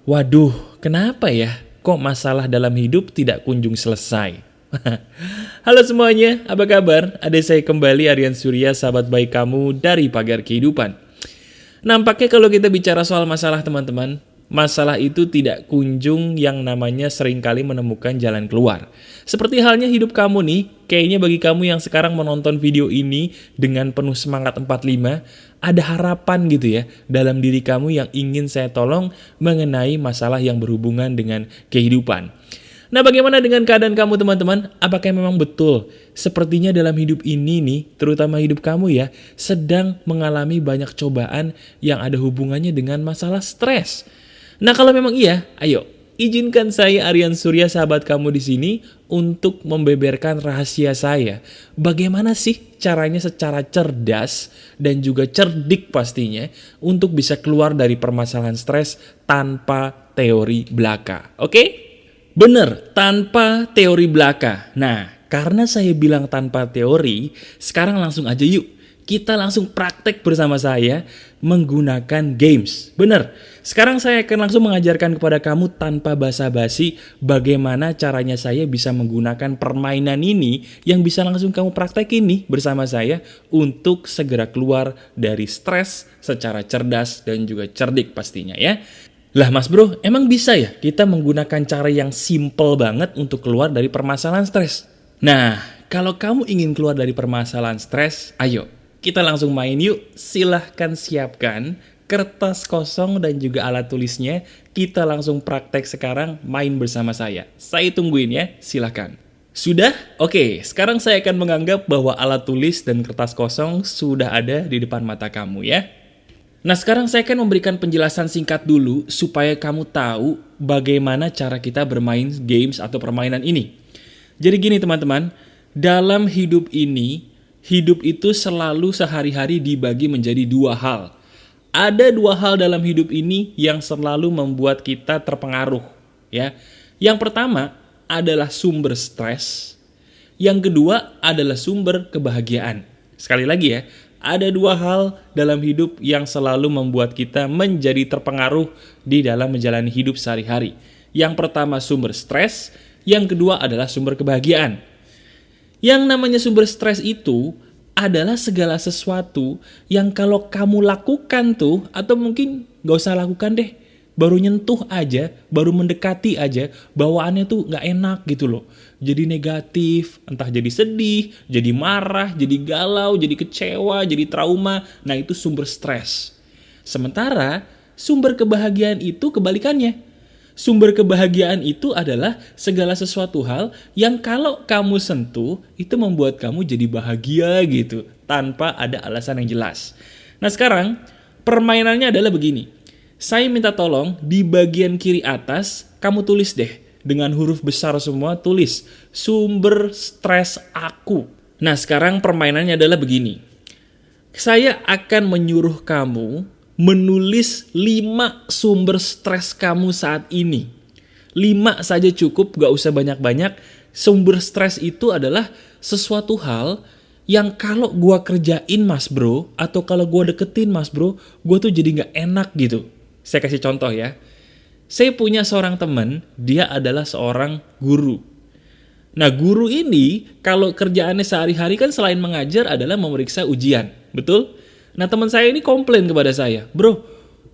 Waduh, kenapa ya? Kok masalah dalam hidup tidak kunjung selesai? Halo semuanya, apa kabar? Ada saya kembali, Aryan Surya, sahabat baik kamu dari Pagar Kehidupan. Nampaknya kalau kita bicara soal masalah teman-teman, masalah itu tidak kunjung yang namanya seringkali menemukan jalan keluar. Seperti halnya hidup kamu nih, kayaknya bagi kamu yang sekarang menonton video ini dengan penuh semangat 45, ada harapan gitu ya dalam diri kamu yang ingin saya tolong mengenai masalah yang berhubungan dengan kehidupan. Nah, bagaimana dengan keadaan kamu teman-teman? Apakah memang betul? Sepertinya dalam hidup ini nih, terutama hidup kamu ya, sedang mengalami banyak cobaan yang ada hubungannya dengan masalah stres. Nah, kalau memang iya, ayo, izinkan saya Aryan Surya, sahabat kamu di sini, untuk membeberkan rahasia saya. Bagaimana sih caranya secara cerdas dan juga cerdik pastinya untuk bisa keluar dari permasalahan stres tanpa teori belaka. Oke? Bener, tanpa teori belaka. Nah, karena saya bilang tanpa teori, sekarang langsung aja yuk. Kita langsung praktek bersama saya menggunakan games. Bener, sekarang saya akan langsung mengajarkan kepada kamu tanpa basa-basi bagaimana caranya saya bisa menggunakan permainan ini yang bisa langsung kamu praktekin nih bersama saya untuk segera keluar dari stres secara cerdas dan juga cerdik pastinya ya. Lah mas bro, emang bisa ya kita menggunakan cara yang simple banget untuk keluar dari permasalahan stres? Nah, kalau kamu ingin keluar dari permasalahan stres, ayo kita langsung main yuk. Silahkan siapkan kertas kosong dan juga alat tulisnya. Kita langsung praktek sekarang main bersama saya. Saya tungguin ya, silahkan. Sudah? Oke, sekarang saya akan menganggap bahwa alat tulis dan kertas kosong sudah ada di depan mata kamu ya. Nah, sekarang saya akan memberikan penjelasan singkat dulu supaya kamu tahu bagaimana cara kita bermain games atau permainan ini. Jadi gini teman-teman, dalam hidup ini, hidup itu selalu sehari-hari dibagi menjadi dua hal. Ada dua hal dalam hidup ini yang selalu membuat kita terpengaruh, ya. Yang pertama adalah sumber stres, yang kedua adalah sumber kebahagiaan. Sekali lagi ya, ada dua hal dalam hidup yang selalu membuat kita menjadi terpengaruh di dalam menjalani hidup sehari-hari. Yang pertama sumber stres, yang kedua adalah sumber kebahagiaan. Yang namanya sumber stres itu adalah segala sesuatu yang kalau kamu lakukan tuh, atau mungkin gak usah lakukan deh, baru nyentuh aja, baru mendekati aja, bawaannya tuh gak enak gitu loh. Jadi negatif, entah jadi sedih, jadi marah, jadi galau, jadi kecewa, jadi trauma. Nah itu sumber stres. Sementara sumber kebahagiaan itu kebalikannya. Sumber kebahagiaan itu adalah segala sesuatu hal yang kalau kamu sentuh itu membuat kamu jadi bahagia gitu tanpa ada alasan yang jelas. Nah sekarang permainannya adalah begini. Saya minta tolong di bagian kiri atas kamu tulis deh dengan huruf besar semua, tulis sumber stres aku. Nah sekarang permainannya adalah begini. Saya akan menyuruh kamu menulis 5 sumber stres kamu saat ini. 5 saja cukup, gak usah banyak-banyak. Sumber stres itu adalah sesuatu hal yang kalau gua kerjain mas bro, atau kalau gua deketin mas bro, gua tuh jadi gak enak gitu. Saya kasih contoh ya. Saya punya seorang teman, dia adalah seorang guru. Nah guru ini kalau kerjaannya sehari-hari kan selain mengajar adalah memeriksa ujian, betul? Nah teman saya ini komplain kepada saya, bro,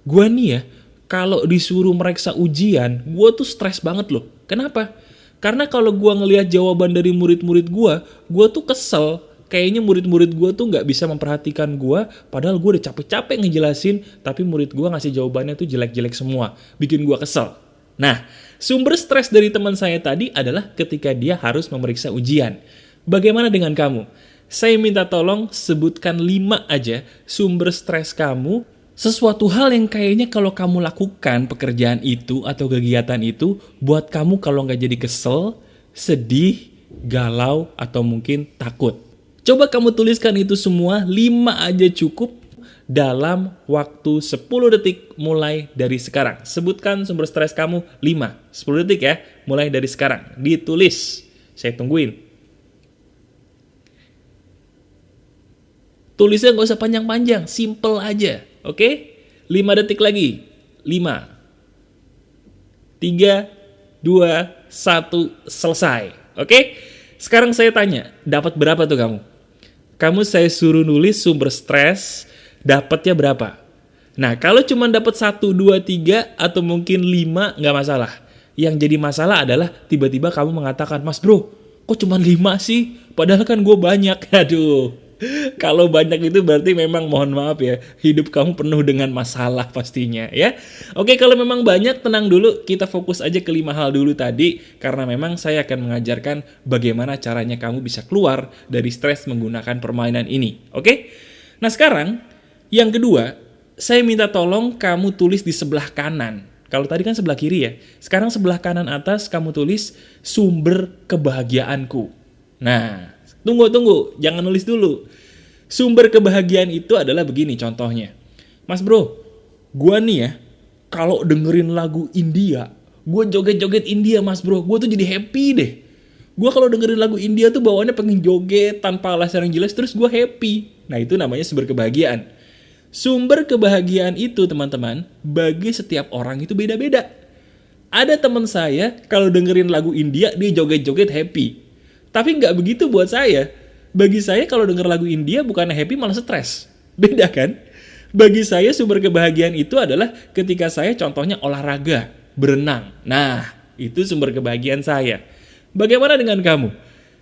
gue nih ya kalau disuruh meriksa ujian, gue tuh stres banget loh. Kenapa? Karena kalau gue ngelihat jawaban dari murid-murid gue tuh kesel. Kayaknya murid-murid gue tuh gak bisa memperhatikan gue, padahal gue udah capek-capek ngejelasin, tapi murid gue ngasih jawabannya tuh jelek-jelek semua, bikin gue kesel. Nah, sumber stres dari teman saya tadi adalah ketika dia harus memeriksa ujian. Bagaimana dengan kamu? Saya minta tolong sebutkan 5 aja sumber stres kamu, sesuatu hal yang kayaknya kalau kamu lakukan pekerjaan itu atau kegiatan itu, buat kamu kalau gak jadi kesel, sedih, galau, atau mungkin takut. Coba kamu tuliskan itu semua, 5 aja cukup dalam waktu 10 detik mulai dari sekarang. Sebutkan sumber stres kamu 5, 10 detik ya, mulai dari sekarang. Ditulis, saya tungguin. Tulisnya gak usah panjang-panjang, simple aja, oke? 5 detik lagi, 5, 3, 2, 1, selesai. Oke? Sekarang saya tanya, dapat berapa tuh kamu? Kamu saya suruh nulis sumber stres, dapatnya berapa? Nah, kalau cuma dapat 1, 2, 3, atau mungkin 5, nggak masalah. Yang jadi masalah adalah tiba-tiba kamu mengatakan, Mas bro, kok cuma 5 sih? Padahal kan gue banyak. Aduh. Kalau banyak itu berarti memang mohon maaf ya, hidup kamu penuh dengan masalah pastinya ya. Oke, kalau memang banyak tenang dulu, kita fokus aja ke 5 hal dulu tadi. Karena memang saya akan mengajarkan bagaimana caranya kamu bisa keluar dari stres menggunakan permainan ini. Oke? Nah sekarang, yang kedua, saya minta tolong kamu tulis di sebelah kanan. Kalau tadi kan sebelah kiri ya, sekarang sebelah kanan atas kamu tulis sumber kebahagiaanku. Nah, tunggu, jangan nulis dulu. Sumber kebahagiaan itu adalah begini contohnya. Mas bro, gua nih ya, kalau dengerin lagu India, gua joget-joget India mas bro, gua tuh jadi happy deh. Gua kalau dengerin lagu India tuh bawaannya pengen joget tanpa alasan yang jelas, terus gua happy. Nah itu namanya sumber kebahagiaan. Sumber kebahagiaan itu teman-teman, bagi setiap orang itu beda-beda. Ada teman saya, kalau dengerin lagu India, dia joget-joget happy. Tapi nggak begitu buat saya. Bagi saya kalau denger lagu India bukan happy malah stres. Beda kan? Bagi saya sumber kebahagiaan itu adalah ketika saya contohnya olahraga, berenang. Nah, itu sumber kebahagiaan saya. Bagaimana dengan kamu?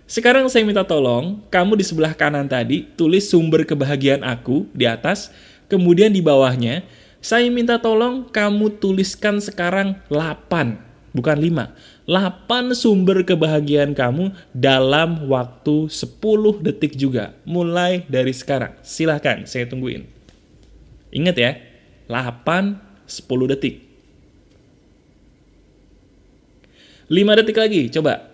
Sekarang saya minta tolong, kamu di sebelah kanan tadi tulis sumber kebahagiaan aku di atas. Kemudian di bawahnya, saya minta tolong kamu tuliskan sekarang 8. Bukan 5, 8 sumber kebahagiaan kamu dalam waktu 10 detik juga. Mulai dari sekarang. Silahkan, saya tungguin. Ingat ya, 8, 10 detik. 5 detik lagi, coba.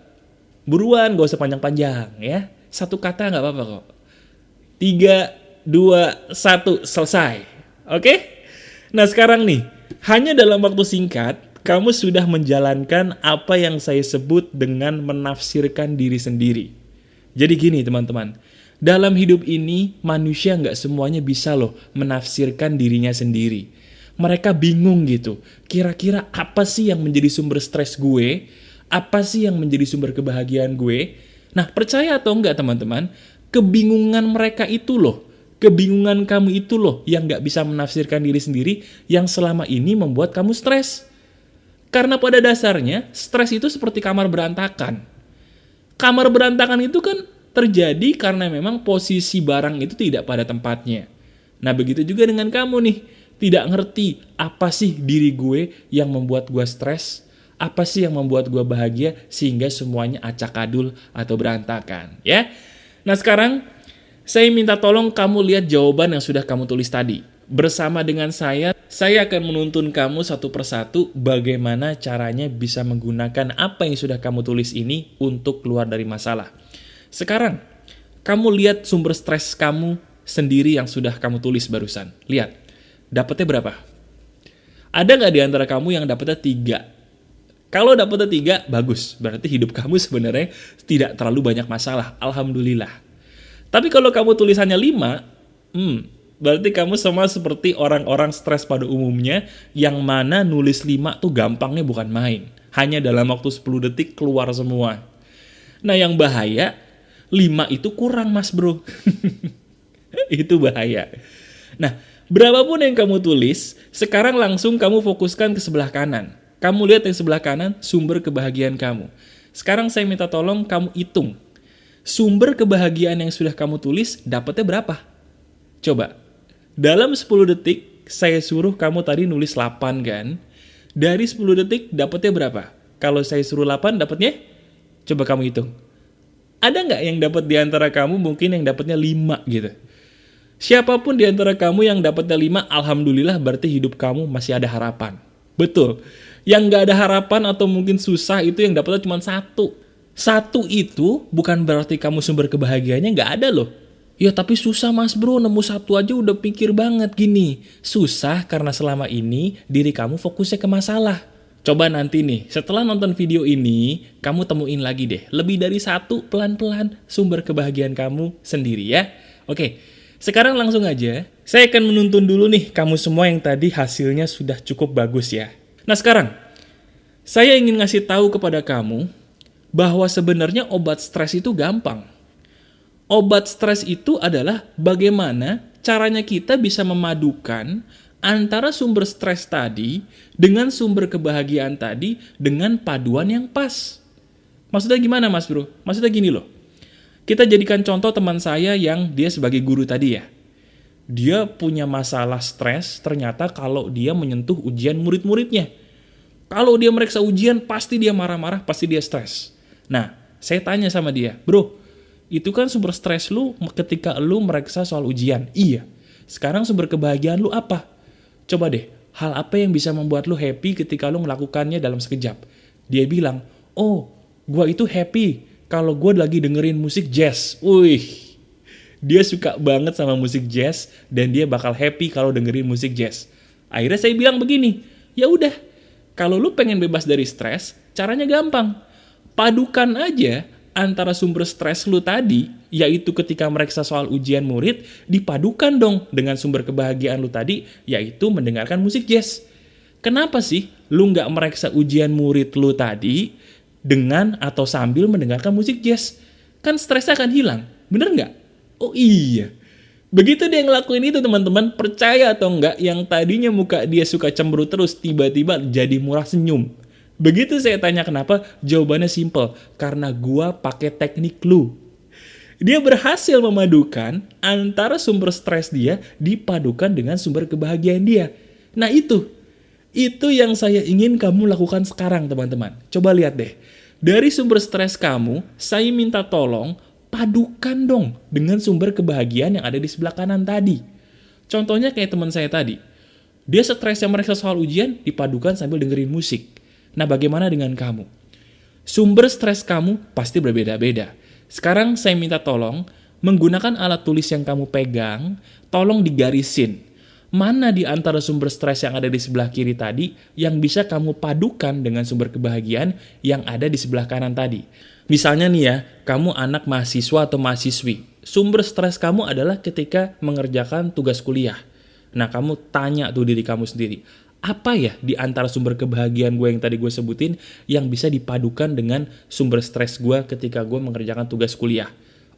Buruan, gak usah panjang-panjang ya. 1 kata gak apa-apa kok. 3, 2, 1, selesai. Oke? Nah sekarang nih, hanya dalam waktu singkat, kamu sudah menjalankan apa yang saya sebut dengan menafsirkan diri sendiri. Jadi gini teman-teman, dalam hidup ini manusia nggak semuanya bisa loh menafsirkan dirinya sendiri. Mereka bingung gitu, kira-kira apa sih yang menjadi sumber stres gue? Apa sih yang menjadi sumber kebahagiaan gue? Nah percaya atau enggak teman-teman, kebingungan mereka itu loh, kebingungan kamu itu loh yang nggak bisa menafsirkan diri sendiri yang selama ini membuat kamu stres. Karena pada dasarnya, stres itu seperti kamar berantakan. Kamar berantakan itu kan terjadi karena memang posisi barang itu tidak pada tempatnya. Nah begitu juga dengan kamu nih. Tidak ngerti apa sih diri gue yang membuat gue stres. Apa sih yang membuat gue bahagia sehingga semuanya acak-adul atau berantakan. Ya. Nah sekarang, saya minta tolong kamu lihat jawaban yang sudah kamu tulis tadi. Bersama dengan saya akan menuntun kamu satu persatu bagaimana caranya bisa menggunakan apa yang sudah kamu tulis ini untuk keluar dari masalah. Sekarang, kamu lihat sumber stres kamu sendiri yang sudah kamu tulis barusan. Lihat, dapatnya berapa? Ada nggak di antara kamu yang dapatnya 3? Kalau dapatnya 3, bagus. Berarti hidup kamu sebenarnya tidak terlalu banyak masalah. Alhamdulillah. Tapi kalau kamu tulisannya 5, berarti kamu sama seperti orang-orang stres pada umumnya yang mana nulis 5 tuh gampangnya bukan main. Hanya dalam waktu 10 detik keluar semua. Nah yang bahaya, 5 itu kurang mas bro. Itu bahaya. Nah berapapun yang kamu tulis, sekarang langsung kamu fokuskan ke sebelah kanan. Kamu lihat yang sebelah kanan, sumber kebahagiaan kamu. Sekarang saya minta tolong kamu hitung. Sumber kebahagiaan yang sudah kamu tulis, dapatnya berapa? Coba. Dalam 10 detik, saya suruh kamu tadi nulis 8 kan? Dari 10 detik, dapatnya berapa? Kalau saya suruh 8, dapatnya? Coba kamu hitung. Ada nggak yang dapat di antara kamu mungkin yang dapatnya 5 gitu? Siapapun di antara kamu yang dapatnya 5, alhamdulillah berarti hidup kamu masih ada harapan. Betul. Yang nggak ada harapan atau mungkin susah itu yang dapatnya cuma 1. 1 itu bukan berarti kamu sumber kebahagiaannya nggak ada loh. Ya tapi susah mas bro, nemu 1 aja udah pikir banget gini. Susah karena selama ini diri kamu fokusnya ke masalah. Coba nanti nih, setelah nonton video ini, kamu temuin lagi deh. Lebih dari 1 pelan-pelan sumber kebahagiaan kamu sendiri ya. Oke, sekarang langsung aja. Saya akan menuntun dulu nih kamu semua yang tadi hasilnya sudah cukup bagus ya. Nah sekarang, Saya ingin ngasih tahu kepada kamu bahwa sebenarnya obat stres itu gampang. Obat stres itu adalah bagaimana caranya kita bisa memadukan antara sumber stres tadi dengan sumber kebahagiaan tadi dengan paduan yang pas. Maksudnya gimana Mas Bro? Maksudnya gini loh. Kita jadikan contoh teman saya yang dia sebagai guru tadi ya. Dia punya masalah stres ternyata kalau dia menyentuh ujian murid-muridnya. Kalau dia meriksa ujian, pasti dia marah-marah, pasti dia stres. Nah, saya tanya sama dia, bro, itu kan sumber stres lu ketika lu meriksa soal ujian. Iya. Sekarang sumber kebahagiaan lu apa? Coba deh, hal apa yang bisa membuat lu happy ketika lu melakukannya dalam sekejap? Dia bilang, oh, gua itu happy kalau gua lagi dengerin musik jazz. Wih, dia suka banget sama musik jazz dan dia bakal happy kalau dengerin musik jazz. Akhirnya saya bilang begini, ya udah, kalau lu pengen bebas dari stres, caranya gampang. Padukan aja antara sumber stres lu tadi, yaitu ketika meriksa soal ujian murid, dipadukan dong dengan sumber kebahagiaan lu tadi, yaitu mendengarkan musik jazz. Kenapa sih lu nggak meriksa ujian murid lu tadi dengan atau sambil mendengarkan musik jazz? Kan stresnya akan hilang, bener nggak? Oh iya. Begitu dia ngelakuin itu teman-teman, percaya atau enggak, yang tadinya muka dia suka cemberut terus, tiba-tiba jadi murah senyum. Begitu saya tanya kenapa, jawabannya simple, karena gua pakai teknik lu. Dia berhasil memadukan antara sumber stres dia dipadukan dengan sumber kebahagiaan dia. Nah itu yang saya ingin kamu lakukan sekarang teman-teman. Coba lihat deh, dari sumber stres kamu, saya minta tolong padukan dong dengan sumber kebahagiaan yang ada di sebelah kanan tadi. Contohnya kayak teman saya tadi. Dia stresnya meriksa soal ujian, dipadukan sambil dengerin musik. Nah, bagaimana dengan kamu? Sumber stres kamu pasti berbeda-beda. Sekarang saya minta tolong, menggunakan alat tulis yang kamu pegang, tolong digarisin. Mana di antara sumber stres yang ada di sebelah kiri tadi yang bisa kamu padukan dengan sumber kebahagiaan yang ada di sebelah kanan tadi. Misalnya nih ya, kamu anak mahasiswa atau mahasiswi. Sumber stres kamu adalah ketika mengerjakan tugas kuliah. Nah, kamu tanya tuh diri kamu sendiri. Apa ya di antara sumber kebahagiaan gue yang tadi gue sebutin yang bisa dipadukan dengan sumber stres gue ketika gue mengerjakan tugas kuliah?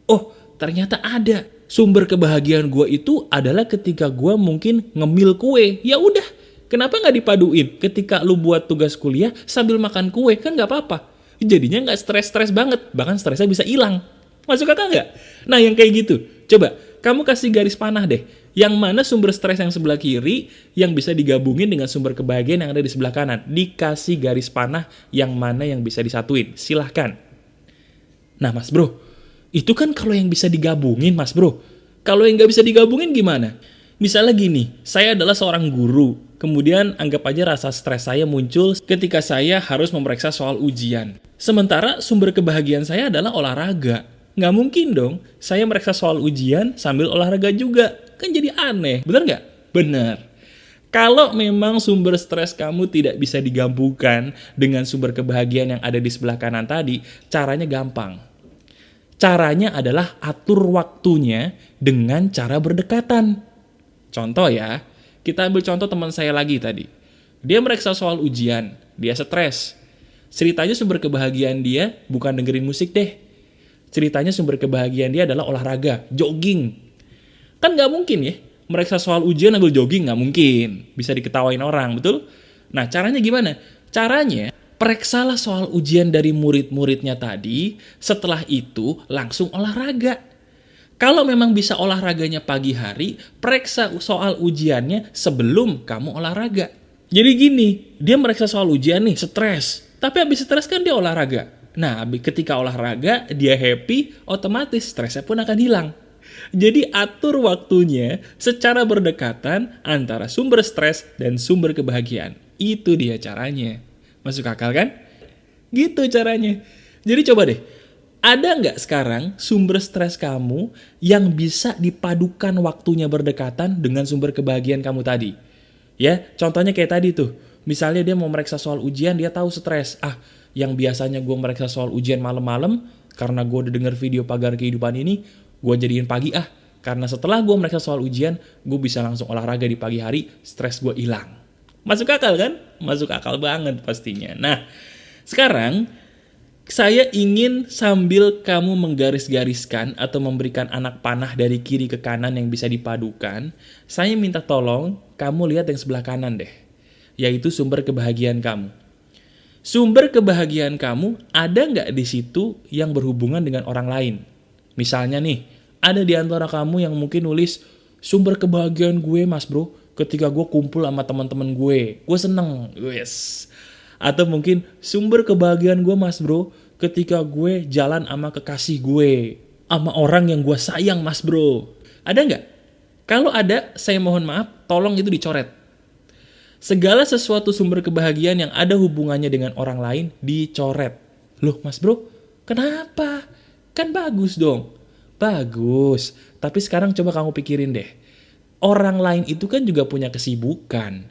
Oh, ternyata ada. Sumber kebahagiaan gue itu adalah ketika gue mungkin ngemil kue. Ya udah, kenapa nggak dipaduin? Ketika lu buat tugas kuliah sambil makan kue, kan nggak apa-apa. Jadinya nggak stres-stres banget, bahkan stresnya bisa hilang. Masuk akal nggak? Nah, yang kayak gitu. Coba, kamu kasih garis panah deh. Yang mana sumber stres yang sebelah kiri yang bisa digabungin dengan sumber kebahagiaan yang ada di sebelah kanan. Dikasih garis panah yang mana yang bisa disatuin. Silahkan. Nah, Mas Bro, itu kan kalau yang bisa digabungin, Mas Bro. Kalau yang nggak bisa digabungin gimana? Misalnya gini, saya adalah seorang guru. Kemudian anggap aja rasa stres saya muncul ketika saya harus memeriksa soal ujian. Sementara sumber kebahagiaan saya adalah olahraga. Nggak mungkin dong, saya meriksa soal ujian sambil olahraga juga. Kan jadi aneh, bener nggak? Bener. Kalau memang sumber stres kamu tidak bisa digabungkan dengan sumber kebahagiaan yang ada di sebelah kanan tadi, caranya gampang. Caranya adalah atur waktunya dengan cara berdekatan. Contoh ya, kita ambil contoh teman saya lagi tadi. Dia meriksa soal ujian, dia stres. Ceritanya sumber kebahagiaan dia bukan dengerin musik deh. Ceritanya sumber kebahagiaan dia adalah olahraga, jogging. Kan nggak mungkin ya, meriksa soal ujian sambil jogging nggak mungkin. Bisa diketawain orang, betul? Nah, caranya gimana? Caranya, periksalah soal ujian dari murid-muridnya tadi, setelah itu langsung olahraga. Kalau memang bisa olahraganya pagi hari, periksa soal ujiannya sebelum kamu olahraga. Jadi gini, dia meriksa soal ujian nih, stres. Tapi habis stres kan dia olahraga. Nah, ketika olahraga, dia happy, otomatis stresnya pun akan hilang. Jadi atur waktunya secara berdekatan antara sumber stres dan sumber kebahagiaan. Itu dia caranya. Masuk akal kan? Gitu caranya. Jadi coba deh, ada nggak sekarang sumber stres kamu yang bisa dipadukan waktunya berdekatan dengan sumber kebahagiaan kamu tadi? Ya, contohnya kayak tadi tuh. Misalnya dia mau meriksa soal ujian, dia tahu stres. Yang biasanya gue meriksa soal ujian malam-malam, karena gue udah denger video Pagar Kehidupan ini, gue jadiin pagi Karena setelah gue meriksa soal ujian, gue bisa langsung olahraga di pagi hari, stres gue hilang. Masuk akal kan? Masuk akal banget pastinya. Nah, sekarang saya ingin sambil kamu menggaris-gariskan atau memberikan anak panah dari kiri ke kanan yang bisa dipadukan, saya minta tolong kamu lihat yang sebelah kanan deh, yaitu sumber kebahagiaan kamu. Sumber kebahagiaan kamu ada nggak di situ yang berhubungan dengan orang lain? Misalnya nih, ada di antara kamu yang mungkin nulis, sumber kebahagiaan gue mas bro, ketika gue kumpul sama teman-teman gue seneng, yes. Atau mungkin sumber kebahagiaan gue mas bro, ketika gue jalan sama kekasih gue, sama orang yang gue sayang mas bro. Ada nggak? Kalau ada, saya mohon maaf, tolong itu dicoret. Segala sesuatu sumber kebahagiaan yang ada hubungannya dengan orang lain dicoret. Loh mas bro, kenapa? Kan bagus dong. Bagus, tapi sekarang coba kamu pikirin deh. Orang lain itu kan juga punya kesibukan.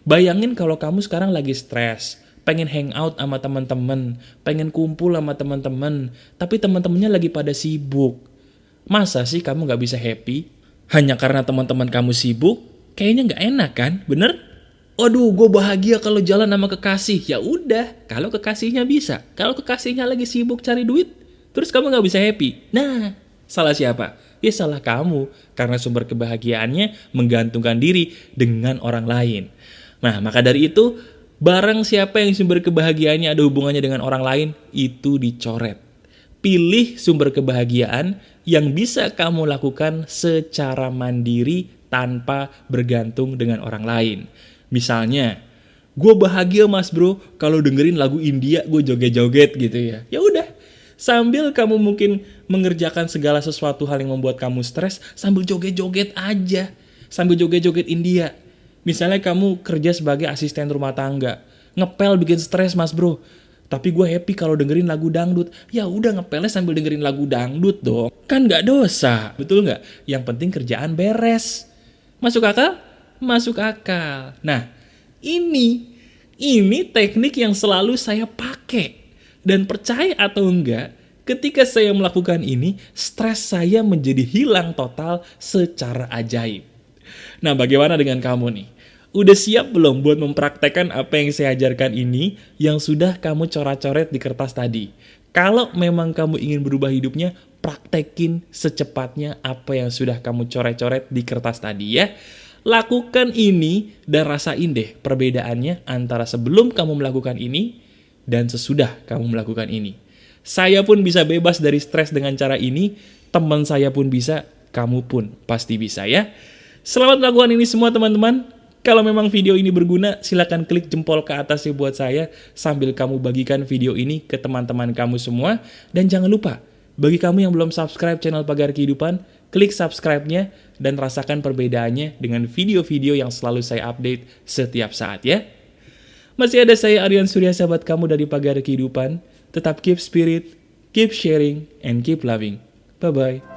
Bayangin kalau kamu sekarang lagi stres, pengen hangout sama teman-teman, pengen kumpul sama teman-teman, tapi teman-temannya lagi pada sibuk. Masa sih kamu gak bisa happy? Hanya karena teman-teman kamu sibuk? Kayaknya gak enak kan, bener? Waduh, gue bahagia kalau jalan sama kekasih. Ya udah, kalau kekasihnya bisa. Kalau kekasihnya lagi sibuk cari duit, terus kamu gak bisa happy. Nah, salah siapa? Ya salah kamu, karena sumber kebahagiaannya menggantungkan diri dengan orang lain. Nah, maka dari itu, barang siapa yang sumber kebahagiaannya ada hubungannya dengan orang lain, itu dicoret. Pilih sumber kebahagiaan yang bisa kamu lakukan secara mandiri tanpa bergantung dengan orang lain. Misalnya, gue bahagia mas bro kalau dengerin lagu India gue joget-joget gitu ya. Ya udah, sambil kamu mungkin mengerjakan segala sesuatu hal yang membuat kamu stres, sambil joget-joget aja. Sambil joget-joget India. Misalnya kamu kerja sebagai asisten rumah tangga, ngepel bikin stres mas bro. Tapi gue happy kalau dengerin lagu dangdut. Ya udah ngepelnya sambil dengerin lagu dangdut dong. Kan gak dosa, betul gak? Yang penting kerjaan beres. Masuk akal? Masuk akal. Nah, ini teknik yang selalu saya pakai. Dan percaya atau enggak, ketika saya melakukan ini, stres saya menjadi hilang total secara ajaib. Nah, bagaimana dengan kamu nih? Udah siap belum buat mempraktekkan apa yang saya ajarkan ini yang sudah kamu coret-coret di kertas tadi? Kalau memang kamu ingin berubah hidupnya, praktekin secepatnya apa yang sudah kamu coret-coret di kertas tadi ya. Lakukan ini dan rasain deh perbedaannya antara sebelum kamu melakukan ini dan sesudah kamu melakukan ini. Saya pun bisa bebas dari stres dengan cara ini, teman saya pun bisa, kamu pun pasti bisa ya. Selamat melakukan ini semua teman-teman. Kalau memang video ini berguna, silakan klik jempol ke atasnya buat saya sambil kamu bagikan video ini ke teman-teman kamu semua. Dan jangan lupa, bagi kamu yang belum subscribe channel Pagar Kehidupan, klik subscribe-nya dan rasakan perbedaannya dengan video-video yang selalu saya update setiap saat ya. Masih ada saya Aryan Surya, sahabat kamu dari Pagar Kehidupan. Tetap keep spirit, keep sharing, and keep loving. Bye-bye.